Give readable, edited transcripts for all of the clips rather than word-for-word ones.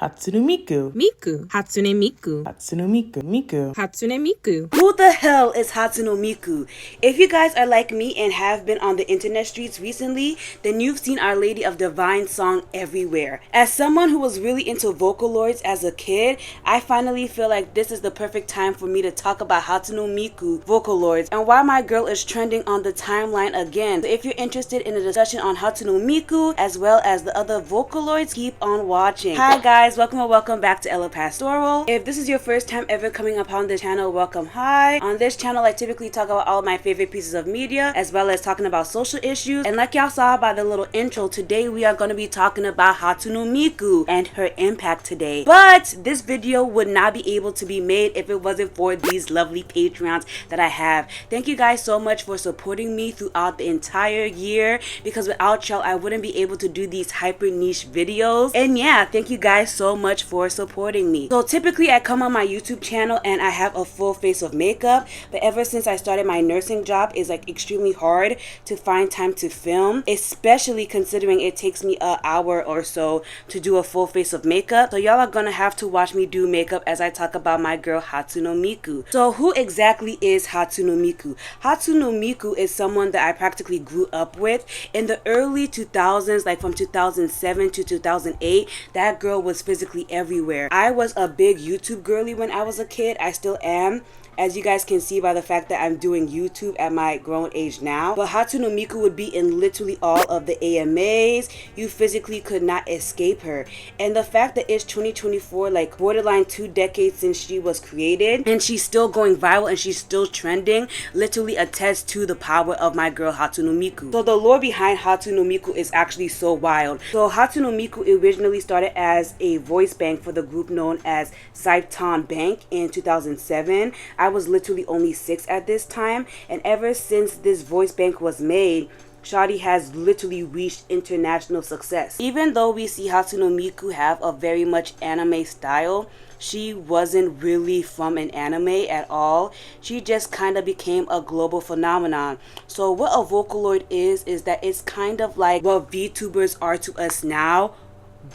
Hatsune Miku. Miku. Hatsune Miku. Hatsune Miku. Miku. Hatsune Miku. Who the hell is Hatsune Miku? If you guys are like me and have been on the internet streets recently, then you've seen Our Lady of Divine song everywhere. As someone who was really into vocaloids as a kid, I finally feel like this is the perfect time for me to talk about Hatsune Miku vocaloids and why my girl is trending on the timeline again. So if you're interested in a discussion on Hatsune Miku as well as the other vocaloids, keep on watching. Hi guys, welcome back to Ella Pastoral. If this is your first time ever coming upon this channel, welcome. Hi. On this channel, I typically talk about all of my favorite pieces of media as well as talking about social issues. And like y'all saw by the little intro, today we are going to be talking about Hatsune Miku and her impact today. But this video would not be able to be made if it wasn't for these lovely Patreons that I have. Thank you guys so much for supporting me throughout the entire year, because without y'all I wouldn't be able to do these hyper niche videos. And yeah, thank you guys so much for supporting me. So typically I come on my YouTube channel and I have a full face of makeup, but ever since I started my nursing job, it's like extremely hard to find time to film, especially considering it takes me an hour or so to do a full face of makeup. So y'all are gonna have to watch me do makeup as I talk about my girl Hatsune Miku. So who exactly is Hatsune Miku? Hatsune Miku is someone that I practically grew up with in the early 2000s, like from 2007 to 2008. That girl was physically everywhere. I was a big YouTube girly when I was a kid. I still am, as you guys can see by the fact that I'm doing YouTube at my grown age now. But Hatsune Miku would be in literally all of the AMAs. You physically could not escape her. And the fact that it's 2024, like borderline 2 decades since she was created, and she's still going viral and she's still trending, literally attests to the power of my girl Hatsune Miku. So the lore behind Hatsune Miku is actually so wild. So Hatsune Miku originally started as a voice bank for the group known as Saipton Bank in 2007. I was literally only 6 at this time, and ever since this voice bank was made, Shawty has literally reached international success. Even though we see Hatsune Miku have a very much anime style, she wasn't really from an anime at all. She just kind of became a global phenomenon. So what a vocaloid is that it's kind of like what VTubers are to us now,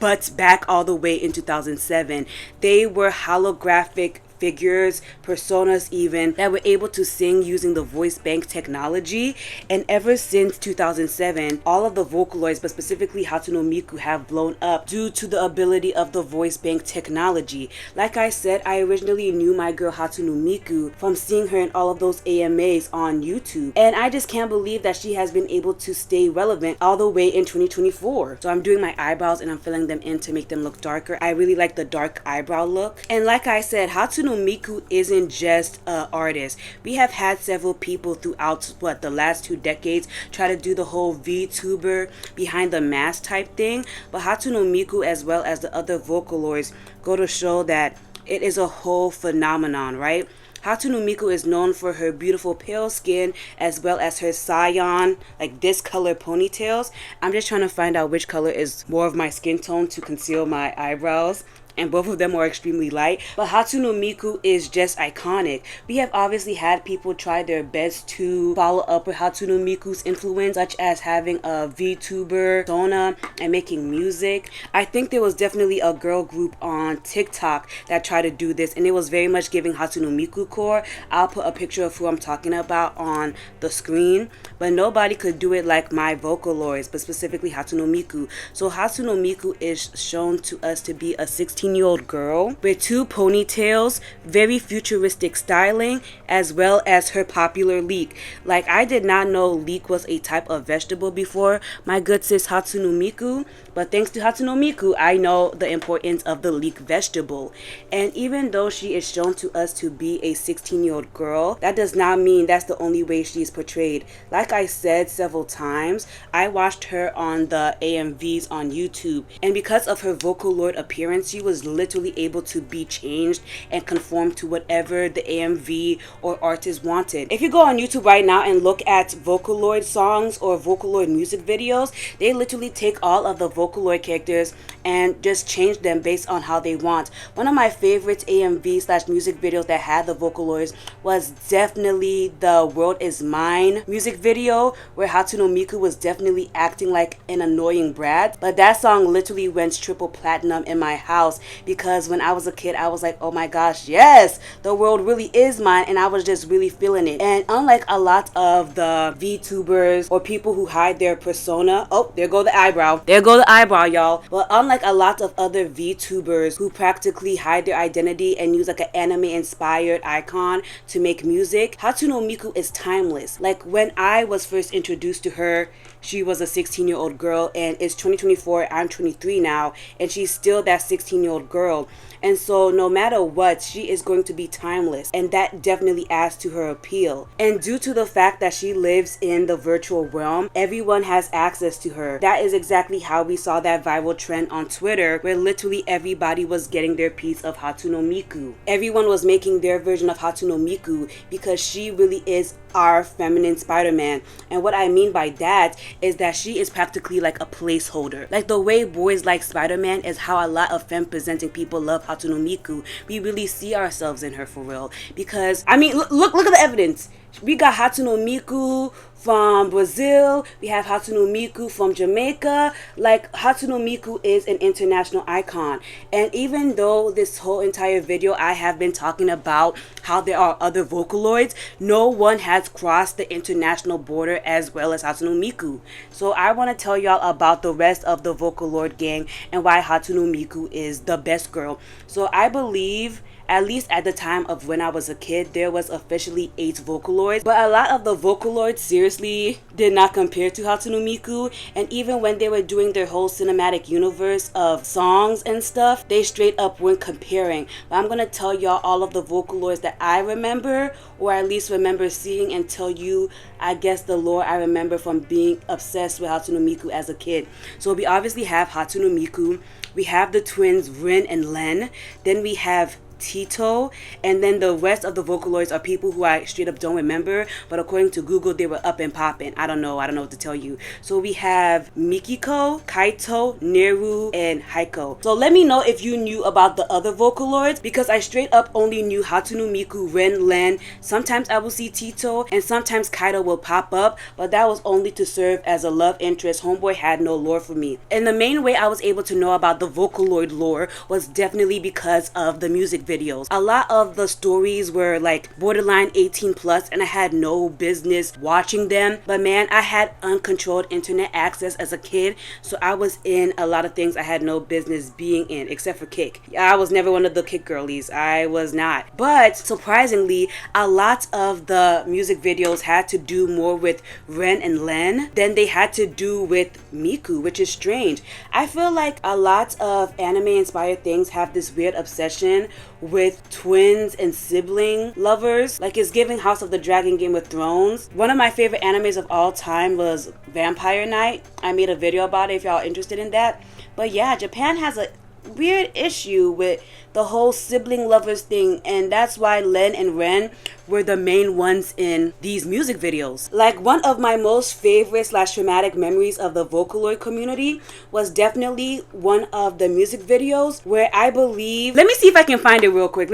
but back all the way in 2007. They were holographic figures, personas even, that were able to sing using the voice bank technology. And ever since 2007, all of the vocaloids, but specifically Hatsune Miku, have blown up due to the ability of the voice bank technology. Like I said, I originally knew my girl Hatsune Miku from seeing her in all of those AMAs on YouTube, and I just can't believe that she has been able to stay relevant all the way in 2024. So I'm doing my eyebrows and I'm filling them in to make them look darker. I really like the dark eyebrow look. And like I said, Hatsune Miku isn't just an artist. We have had several people throughout the last 2 decades try to do the whole VTuber behind the mask type thing, but Hatsune Miku as well as the other vocaloids go to show that it is a whole phenomenon, right? Hatsune Miku is known for her beautiful pale skin as well as her cyan, like this color ponytails. I'm just trying to find out which color is more of my skin tone to conceal my eyebrows, and both of them are extremely light. But Hatsune Miku is just iconic. We have obviously had people try their best to follow up with Hatsune Miku's influence, such as having a VTuber persona and making music. I think there was definitely a girl group on TikTok that tried to do this, and it was very much giving Hatsune Miku core. I'll put a picture of who I'm talking about on the screen, but nobody could do it like my vocaloids, but specifically Hatsune Miku. So Hatsune Miku is shown to us to be a 16-year-old girl with 2 ponytails, very futuristic styling, as well as her popular leek. Like, I did not know leek was a type of vegetable before my good sis Hatsune Miku, but thanks to Hatsune Miku, I know the importance of the leek vegetable. And even though she is shown to us to be a 16-year-old girl, that does not mean that's the only way she is portrayed. Like I said several times, I watched her on the AMVs on YouTube, and because of her vocaloid appearance, she was literally able to be changed and conform to whatever the AMV or artist wanted. If you go on YouTube right now and look at Vocaloid songs or Vocaloid music videos, they literally take all of the Vocaloid characters and just change them based on how they want. One of my favorite AMV / music videos that had the Vocaloids was definitely the World Is Mine music video, where Hatsune Miku was definitely acting like an annoying brat, but that song literally went triple platinum in my house because when I was a kid, I was like, oh my gosh, yes, the world really is mine, and I was just really feeling it. And unlike a lot of the VTubers or people who hide their persona, oh, there go the eyebrow, y'all. But unlike a lot of other VTubers who practically hide their identity and use like an anime inspired icon to make music, Hatsune Miku is timeless. Like when I was first introduced to her, she was a 16-year-old girl, and it's 2024, I'm 23 now, and she's still that 16-year-old girl. And so no matter what, she is going to be timeless, and that definitely adds to her appeal. And due to the fact that she lives in the virtual realm, everyone has access to her. That is exactly how we saw that viral trend on Twitter, where literally everybody was getting their piece of Hatsune Miku. Everyone was making their version of Hatsune Miku because she really is our feminine Spider-Man. And what I mean by that is that she is practically like a placeholder. Like the way boys like Spider-Man is how a lot of femme-presenting people love Hatsune Miku. We really see ourselves in her for real. Because, I mean, look at the evidence. We got Hatsune Miku from Brazil, we have Hatsune Miku from Jamaica. Like, Hatsune Miku is an international icon. And even though this whole entire video I have been talking about how there are other vocaloids, no one has crossed the international border as well as Hatsune Miku. So I want to tell y'all about the rest of the Vocaloid gang and why Hatsune Miku is the best girl. So I believe, at least at the time of when I was a kid, there was officially 8 Vocaloids. But a lot of the Vocaloids seriously did not compare to Hatsune Miku. And even when they were doing their whole cinematic universe of songs and stuff, they straight up weren't comparing. But I'm gonna tell y'all all of the Vocaloids that I remember, or at least remember seeing, and tell you, I guess, the lore I remember from being obsessed with Hatsune Miku as a kid. So we obviously have Hatsune Miku. We have the twins Rin and Len. Then we have Tito, and then the rest of the Vocaloids are people who I straight up don't remember, but according to Google they were up and popping. I don't know what to tell you. So we have Mikiko, Kaito, Neru, and Heiko. So let me know if you knew about the other Vocaloids, because I straight up only knew Hatsune Miku, Ren, Len. Sometimes I will see Tito, and sometimes Kaito will pop up, but that was only to serve as a love interest. Homeboy had no lore for me. And the main way I was able to know about the Vocaloid lore was definitely because of the music videos. A lot of the stories were like borderline 18 plus, and I had no business watching them. But man, I had uncontrolled internet access as a kid, so I was in a lot of things I had no business being in, except for Kick. I was never one of the Kick girlies. I was not. But surprisingly, a lot of the music videos had to do more with Ren and Len than they had to do with Miku, which is strange. I feel like a lot of anime inspired things have this weird obsession with twins and sibling lovers. Like, it's giving House of the Dragon, Game of Thrones. One of my favorite animes of all time was Vampire Knight. I made a video about it if y'all interested in that. But yeah, Japan has a weird issue with the whole sibling lovers thing, and that's why Len and Ren were the main ones in these music videos. Like, one of my most favorite / traumatic memories of the Vocaloid community was definitely one of the music videos where I believe, let me see if I can find it real quick.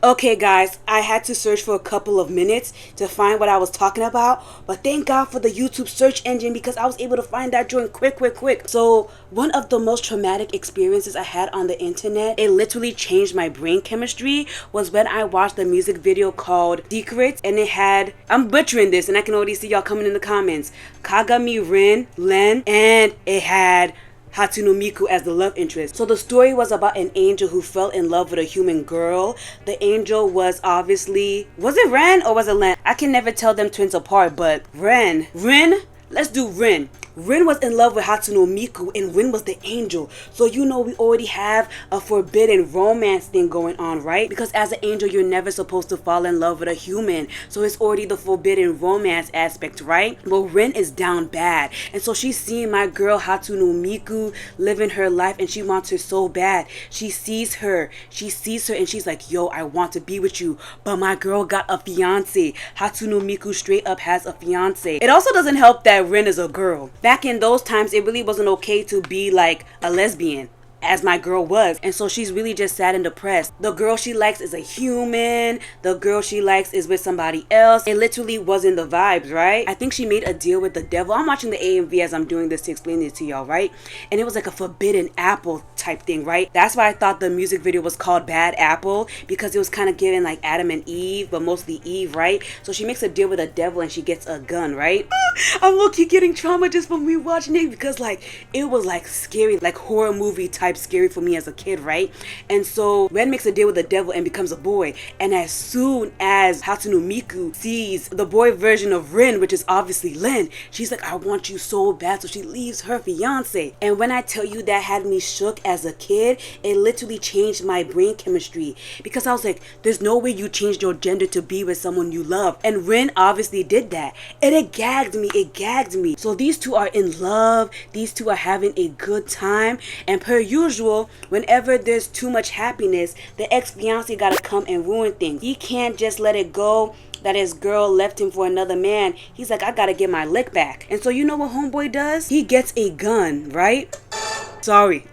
Okay guys, I had to search for a couple of minutes to find what I was talking about, but thank God for the YouTube search engine, because I was able to find that joint quick. So one of the most traumatic experiences I had on the internet, it literally changed my brain chemistry, was when I watched the music video called Secrets, and it had, I'm butchering this and I can already see y'all coming in the comments, Kagami, Rin, Len, and it had Hatsune Miku as the love interest. So the story was about an angel who fell in love with a human girl. The angel was obviously, was it Ren or was it Len? I can never tell them twins apart, but Ren, let's do Ren. Rin was in love with Hatsune Miku, and Rin was the angel. So you know we already have a forbidden romance thing going on, right? Because as an angel, you're never supposed to fall in love with a human. So it's already the forbidden romance aspect, right? But Rin is down bad. And so she's seeing my girl Hatsune Miku living her life, and she wants her so bad. She sees her and she's like, yo, I want to be with you. But my girl got a fiance. Hatsune Miku straight up has a fiance. It also doesn't help that Rin is a girl. Back in those times, it really wasn't okay to be like a lesbian as my girl was. And so she's really just sad and depressed. The girl she likes is a human. The girl she likes is with somebody else. It literally wasn't the vibes, right? I think she made a deal with the devil. I'm watching the AMV as I'm doing this to explain it to y'all, right? And it was like a forbidden apple type thing, right? That's why I thought the music video was called Bad Apple, because it was kind of giving like Adam and Eve, but mostly Eve, right? So she makes a deal with the devil and she gets a gun, right? I'm low-key getting trauma just from me watching it, because like it was like scary, like horror movie type scary for me as a kid, right? And so Ren makes a deal with the devil and becomes a boy. And as soon as Hatsune Miku sees the boy version of Ren, which is obviously Len, she's like, I want you so bad. So she leaves her fiance. And when I tell you that had me shook as a kid, it literally changed my brain chemistry, because I was like, there's no way you changed your gender to be with someone you love. And Ren obviously did that. And it gagged me. So these two are in love. These two are having a good time. And per usual, whenever there's too much happiness, the ex-fiance gotta come and ruin things. He can't just let it go that his girl left him for another man. He's like, I gotta get my lick back. And so you know what homeboy does? He gets a gun, right? Sorry.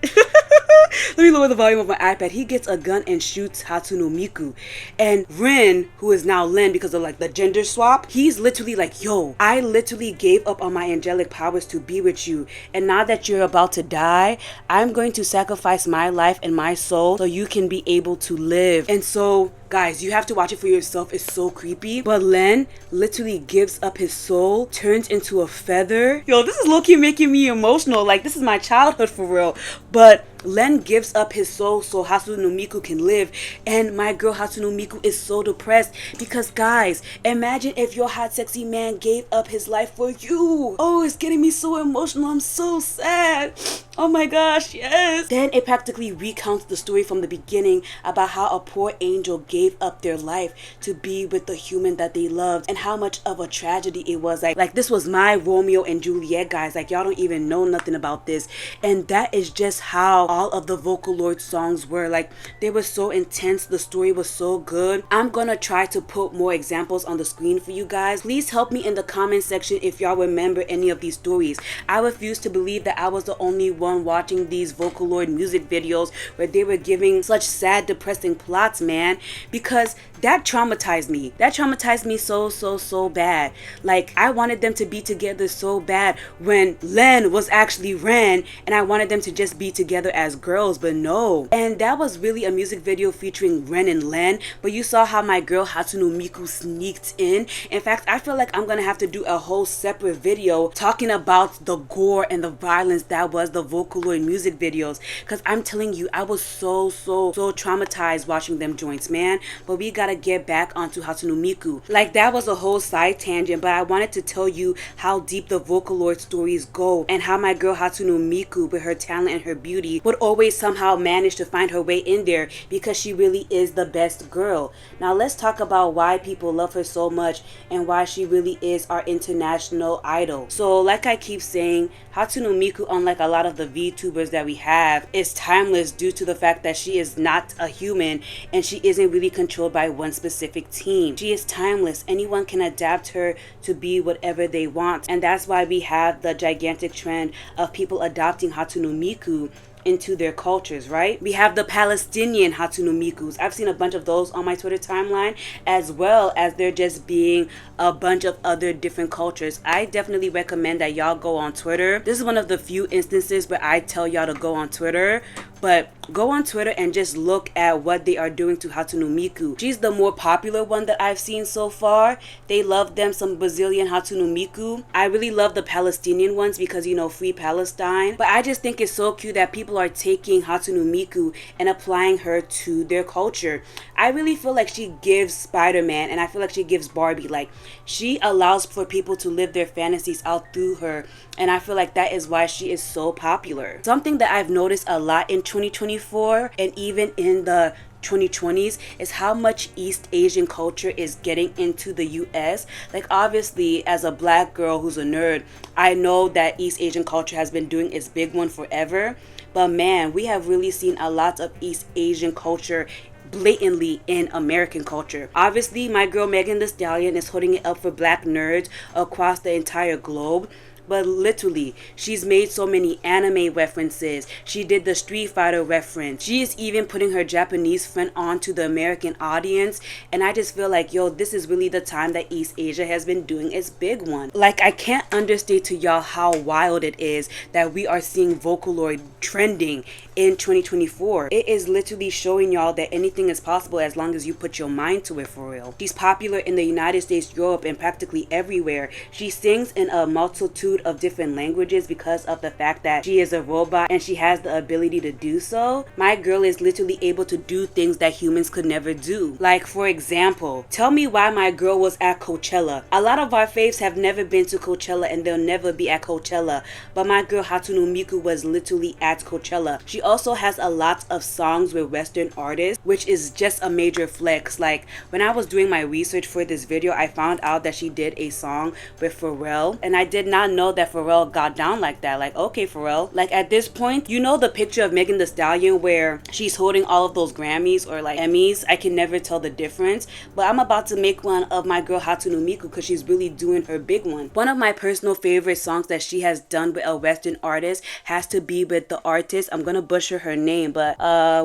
Let me lower the volume of my iPad. He gets a gun and shoots Hatsune Miku. And Ren, who is now Len because of like the gender swap, he's literally like, yo, I literally gave up on my angelic powers to be with you. And now that you're about to die, I'm going to sacrifice my life and my soul so you can be able to live. And so guys, you have to watch it for yourself. It's so creepy. But Len literally gives up his soul, turns into a feather. Yo, this is low-key making me emotional. Like, this is my childhood for real. But Len gives up his soul so Hatsune Miku can live. And my girl Hatsune Miku is so depressed because, guys, imagine if your hot sexy man gave up his life for you. Oh, it's getting me so emotional. I'm so sad. Oh my gosh, yes. Then it practically recounts the story from the beginning about how a poor angel gave up their life to be with the human that they loved, and how much of a tragedy it was. Like this was my Romeo and Juliet, guys. Like, y'all don't even know nothing about this. And that is just how all of the Vocaloid songs were. Like, they were so intense. The story was so good. I'm gonna try to put more examples on the screen for you guys. Please help me in the comment section if y'all remember any of these stories. I refuse to believe that I was the only one watching these Vocaloid music videos where they were giving such sad, depressing plots, man, because that traumatized me. That traumatized me so bad. Like, I wanted them to be together so bad when Len was actually Ren, and I wanted them to just be together as girls, but no. And that was really a music video featuring Ren and Len, but you saw how my girl Hatsune Miku sneaked in. In fact, I feel like I'm gonna have to do a whole separate video talking about the gore and the violence that was the Vocaloid music videos, because I'm telling you, I was so traumatized watching them joints, man. But we gotta get back onto Hatsune Miku. Like, that was a whole side tangent, but I wanted to tell you how deep the Vocaloid stories go, and how my girl Hatsune Miku, with her talent and her beauty, would always somehow manage to find her way in there, because she really is the best girl. Now let's talk about why people love her so much and why she really is our international idol. So like I keep saying, Hatsune Miku, unlike a lot of the VTubers that we have, is timeless due to the fact that she is not a human and she isn't really controlled by one specific team. She is timeless. Anyone can adapt her to be whatever they want, and that's why we have the gigantic trend of people adopting Hatsune Miku into their cultures, right? We have the Palestinian Hatsune Mikus. I've seen a bunch of those on my Twitter timeline, as well as there just being a bunch of other different cultures. I definitely recommend that y'all go on Twitter. This is one of the few instances where I tell y'all to go on Twitter. But go on Twitter and just look at what they are doing to Hatsune Miku. She's the more popular one that I've seen so far. They love them some Brazilian Hatsune Miku. I really love the Palestinian ones because, you know, free Palestine. But I just think it's so cute that people are taking Hatsune Miku and applying her to their culture. I really feel like she gives Spider-Man, and I feel like she gives Barbie. Like, she allows for people to live their fantasies out through her. And I feel like that is why she is so popular. Something that I've noticed a lot in 2024 and even in the 2020s is how much East Asian culture is getting into the US. Like, obviously, as a black girl who's a nerd, I know that East Asian culture has been doing its big one forever. But man, we have really seen a lot of East Asian culture blatantly in American culture. Obviously, my girl Megan Thee Stallion is holding it up for black nerds across the entire globe. but literally, she's made so many anime references. She did the Street Fighter reference. She is even putting her Japanese friend onto the American audience, and I just feel like, yo, this is really the time that East Asia has been doing its big one. Like, I can't understate to y'all how wild it is that we are seeing Vocaloid trending in 2024. It is literally showing y'all that anything is possible as long as you put your mind to it, for real. She's popular in the United States, Europe, and practically everywhere. She sings in a multitude of different languages because of the fact that she is a robot and she has the ability to do so. My girl is literally able to do things that humans could never do. Like, for example, tell me why my girl was at Coachella. A lot of our faves have never been to Coachella and they'll never be at Coachella, but my girl Hatsune Miku was literally at Coachella. She also has a lot of songs with Western artists, which is just a major flex. Like, when I was doing my research for this video, I found out that she did a song with Pharrell, and I did not know that Pharrell got down like that. Like, okay, Pharrell. Like, at this point, you know the picture of Megan Thee Stallion where she's holding all of those Grammys or like Emmys? I can never tell the difference, but I'm about to make one of my girl Hatsune Miku because she's really doing her big one. One of my personal favorite songs that she has done with a Western artist has to be with the artist, I'm gonna butcher her name, but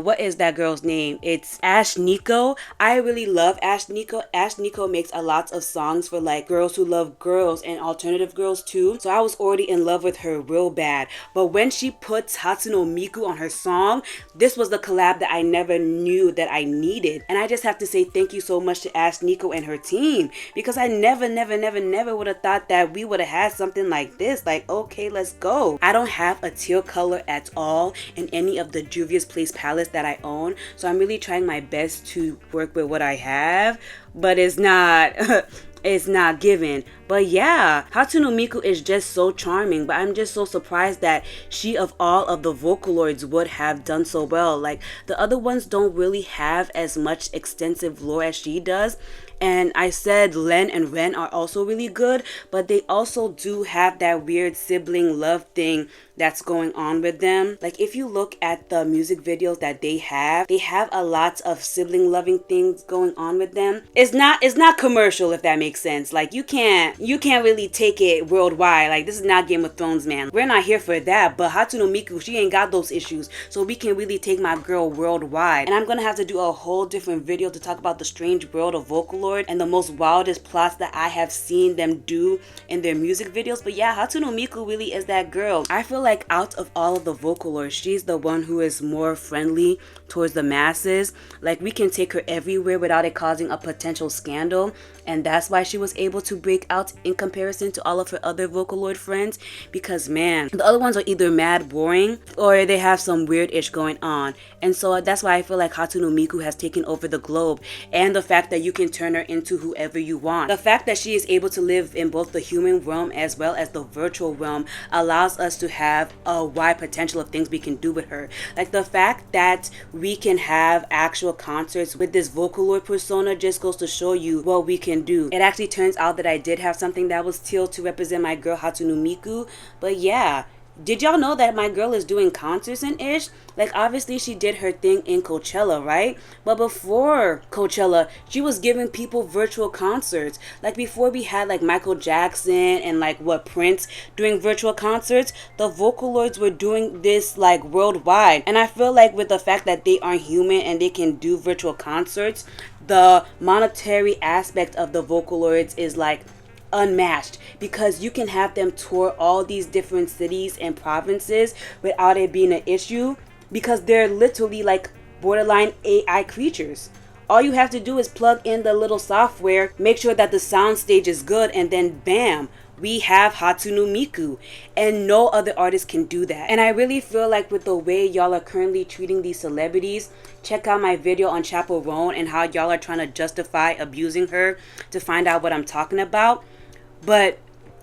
what is that girl's name? It's Ash Nico. I really love Ash Nico. Ash Nico makes a lot of songs for like girls who love girls and alternative girls too, so I was already in love with her real bad. But when she puts Hatsune Miku on her song, this was the collab that I never knew that I needed, and I just have to say thank you so much to Ash Nico and her team, because I never would have thought that we would have had something like this. Like, okay, let's go. I don't have a teal color at all in any of the Juvia's Place palettes that I own, so I'm really trying my best to work with what I have, but it's not it's not given. But yeah, Hatsune Miku is just so charming, but I'm just so surprised that she of all of the Vocaloids would have done so well. Like, the other ones don't really have as much extensive lore as she does. And I said Len and Ren are also really good, but they also do have that weird sibling love thing that's going on with them. Like, if you look at the music videos that they have a lot of sibling loving things going on with them. It's not commercial, if that makes sense. Like, you can't really take it worldwide. Like, this is not Game of Thrones, man. We're not here for that. But Hatsune Miku, she ain't got those issues, so we can really take my girl worldwide. And I'm gonna have to do a whole different video to talk about the strange world of Vocaloid and the most wildest plots that I have seen them do in their music videos. But yeah, Hatsune Miku really is that girl. I feel like out of all of the Vocaloids, she's the one who is more friendly towards the masses. Like, we can take her everywhere without it causing a potential scandal, and that's why she was able to break out in comparison to all of her other Vocaloid friends, because man, the other ones are either mad boring or they have some weird ish going on. And so that's why I feel like Hatsune Miku has taken over the globe, and the fact that you can turn her into whoever you want. The fact that she is able to live in both the human realm as well as the virtual realm allows us to have a wide potential of things we can do with her. Like, the fact that we can have actual concerts with this Vocaloid persona just goes to show you what we can do. It actually turns out that I did have something that was teal to represent my girl Hatsune Miku. But yeah, did y'all know that my girl is doing concerts and ish? Like, obviously she did her thing in Coachella, right? But before Coachella, she was giving people virtual concerts. Like, before we had like Michael Jackson and like Prince doing virtual concerts, the Vocaloids were doing this like worldwide. And I feel like with the fact that they are human and they can do virtual concerts, the monetary aspect of the Vocaloids is like unmatched, because you can have them tour all these different cities and provinces without it being an issue, because they're literally like borderline AI creatures. All you have to do is plug in the little software, make sure that the sound stage is good, and then bam, we have Hatsune Miku, and no other artist can do that. And I really feel like with the way y'all are currently treating these celebrities, check out my video on Chaperone and how y'all are trying to justify abusing her to find out what I'm talking about. But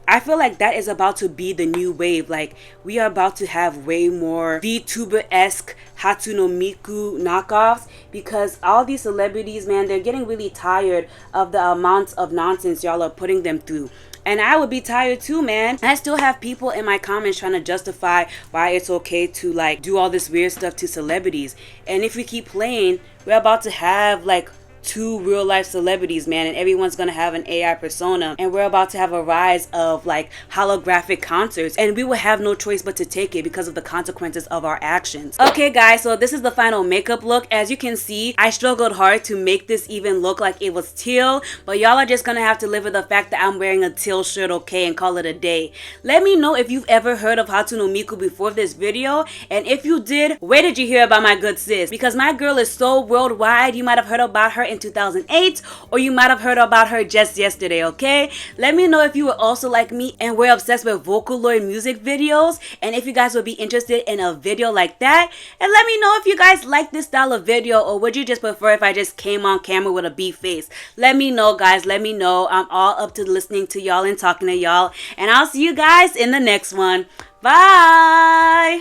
I feel like that is about to be the new wave. Like, we are about to have way more VTuber-esque Hatsune Miku knockoffs, because all these celebrities, man, they're getting really tired of the amount of nonsense y'all are putting them through. And I would be tired too, man. I still have people in my comments trying to justify why it's okay to like do all this weird stuff to celebrities. And if we keep playing, we're about to have like two real life celebrities, man, and everyone's gonna have an AI persona, and we're about to have a rise of like holographic concerts, and we will have no choice but to take it because of the consequences of our actions. Okay guys, so this is the final makeup look. As you can see, I struggled hard to make this even look like it was teal, but y'all are just gonna have to live with the fact that I'm wearing a teal shirt, okay, and call it a day. Let me know if you've ever heard of Hatsune Miku before this video, and if you did, where did you hear about my good sis? Because my girl is so worldwide. You might have heard about her in 2008, or you might have heard about her just yesterday, okay? Let me know if you were also like me and were obsessed with vocaloid music videos, and if you guys would be interested in a video like that. And let me know if you guys like this style of video, or would you just prefer if I just came on camera with a beef face? Let me know, guys. Let me know. I'm all up to listening to y'all and talking to y'all, and I'll see you guys in the next one. Bye.